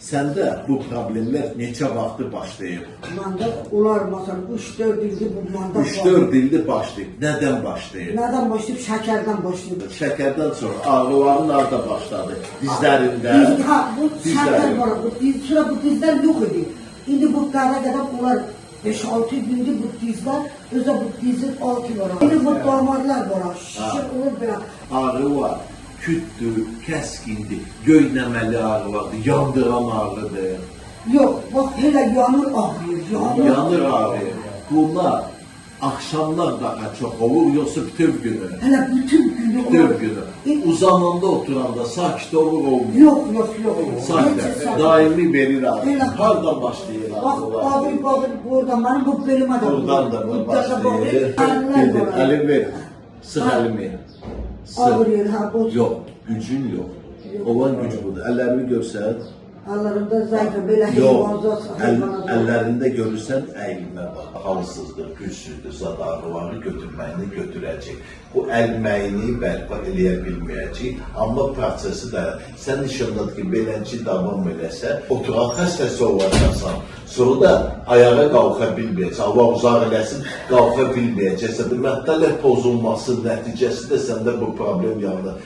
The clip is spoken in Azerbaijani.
Səndə bu problemlər neçə vaxtı başlayıb? Məndə onlar məsələn 3-4 ildir bu məndə 3-4 ildir başlayıb. Nədən başlayıb? Nədən başlayıb? Şəkərdən başlayıb. Şəkərdən sonra ağrıların harda başladı? Dizlərində? Bu şəkər var, bu dizlər yox idi. İndi bu qara qədər bunlar 5-6 gündür bu dizlər, özə bu dizin altı var. İndi bu damarlar var, şişir olur belə. Ağrı var, kütdür, kəskindir, göynəməli ağrı vardır, yandıran ağrıdır. Yox, bax elə yanır ağrıyır, Yanır ağrıyır. Bunlar axşamlar daha çox olur, yoxsa bütöv günü? Hələ bütün günü Bütöv günü. Uzananda oturanda sakit olur, olmuyor. Yox. Sakit, daimi verir ağrı. Hardan başlayır Bax, ağrılar? babır, buradan, mənim bu belimə də Buradan da bu başlayır. Əlim ver, sıx əlimi. Ağrıyır, ha, bu. Yox, gücün yox. Olan güc budur. Əllərimi görsət. Əllərində zəifə, belə Yox, heyvanzat. əllərində görürsən əyilmə var. Halsızdır, gücsüzdür, zad ağrıları götürməyini götürəcək. Bu əlməyini bərpa eləyə bilməyəcək. Amma prosesi də sən nişanladı ki, beləncə davam eləsə, oturan xəstəsi olacaqsan. Sonra da ayağa qalxa bilməyəcək. Allah uzaq eləsin, qalxa bilməyəcəksə, mətlələr pozulması nəticəsi də səndə bu problem yanında.